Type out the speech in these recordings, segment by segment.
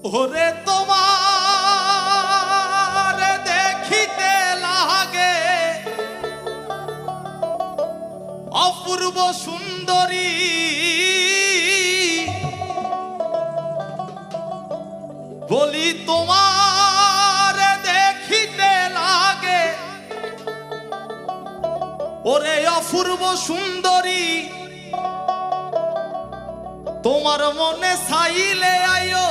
ওরে তোমার দেখিতে লাগে অপূর্ব সুন্দরী, বলি তোমার দেখিতে লাগে ওরে অপূর্ব সুন্দরী, তোমার মনে চাইলে আয়ো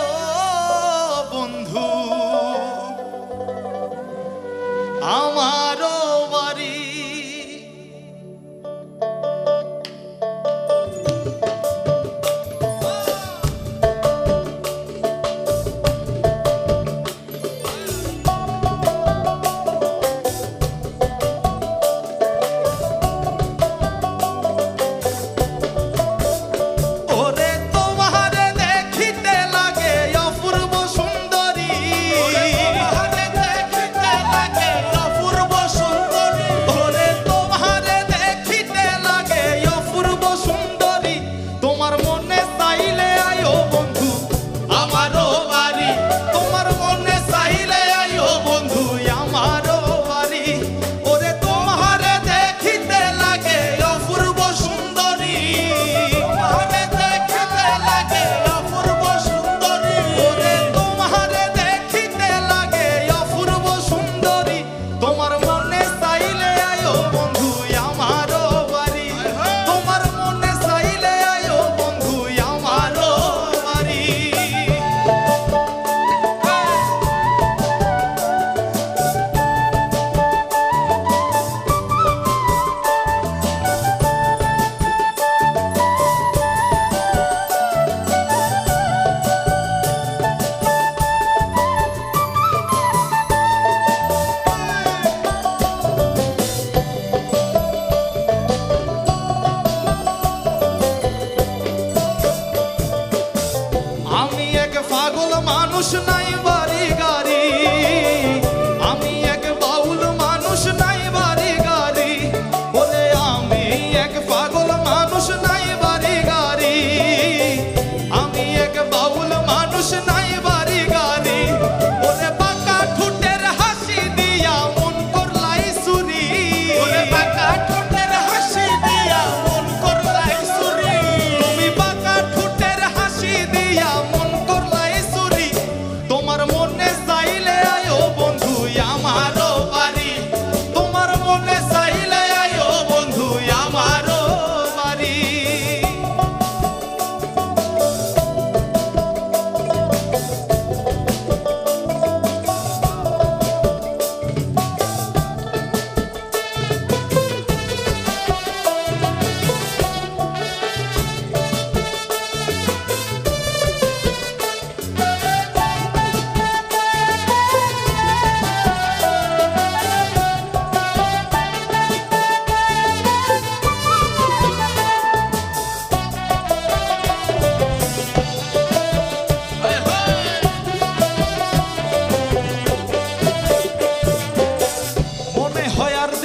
বন্ধু আমারও বাড়ি। পাগল মানুষ নাই বাড়ি গাড়ি, আমি এক বাউল মানুষ নাই বাড়ি গাড়ি, বলে আমি এক পাগল মানুষ নাই বাড়ি গাড়ি, আমি এক বাউল মানুষ নাই বাড়ি গাড়ি, বলে বাঁকা ঠোঁটের হাসি দিয়া মন করলাই চুরি, বলে বাঁকা ঠোঁটের হাসি দিয়া মন করলাই চুরি, তুমি বাঁকা ঠোঁটের হাসি দিয়া মন তোমার মনে চাইলে আয়ো বন্ধু আমারও বাড়ি, তোমার মনে চাইলে আয়ো বন্ধু আমারও বাড়ি।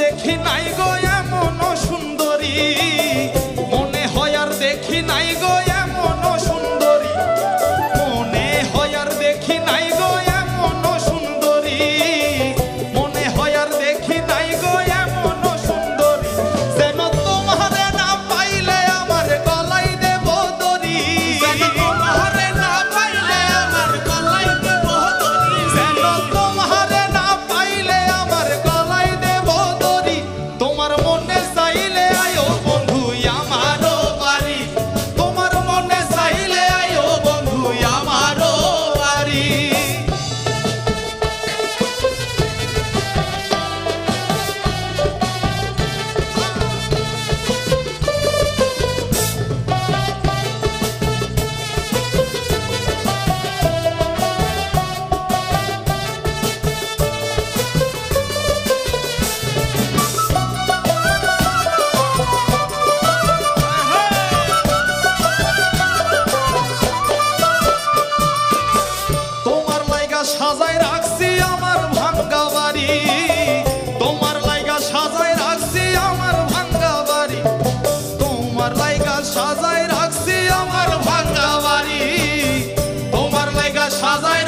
দেখি নাই গো এমন সুন্দরী, মনে হয় আর দেখি নাই গো এমন সুন্দরী, মনে হয় আর দেখি নাই গো এমন সুন্দরী, মনে হয় আর দেখি নাই গো এমন সুন্দরী, যেন তোমারে না পাইলে আমার গলায় দেব দড়ি, যেন তোমারে না পাইলে আমার গলায় দেব দড়ি, যেন তোমারে না পাইলে আমার গলায় দেব দড়ি, তোমার মনে চাইলে আয়ো বন্ধু আমারও বাড়ি, তোমার মনে চাইলে আয়ো বন্ধু আমারও বাড়ি। সাজায় রাখছি আমার ভাঙ্গা বাড়ি, তোমার লাইগা সাজায় রাখছি আমার ভাঙ্গা বাড়ি, তোমার লাইগা সাজায় রাখছি আমার ভাঙ্গা বাড়ি, তোমার লাইগা সাজায়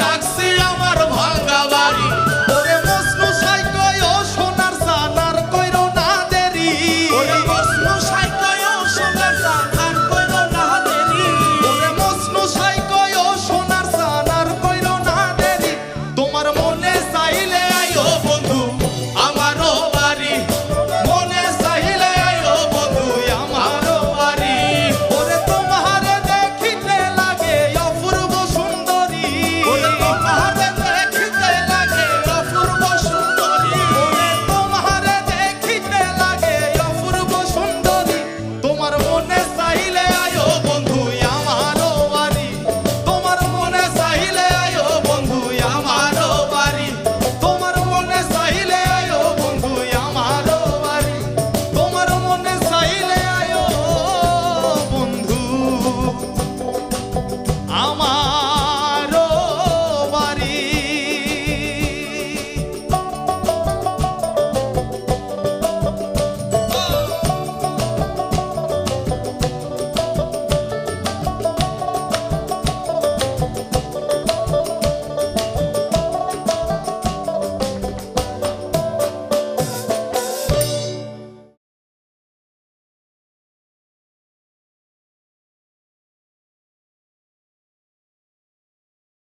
আমার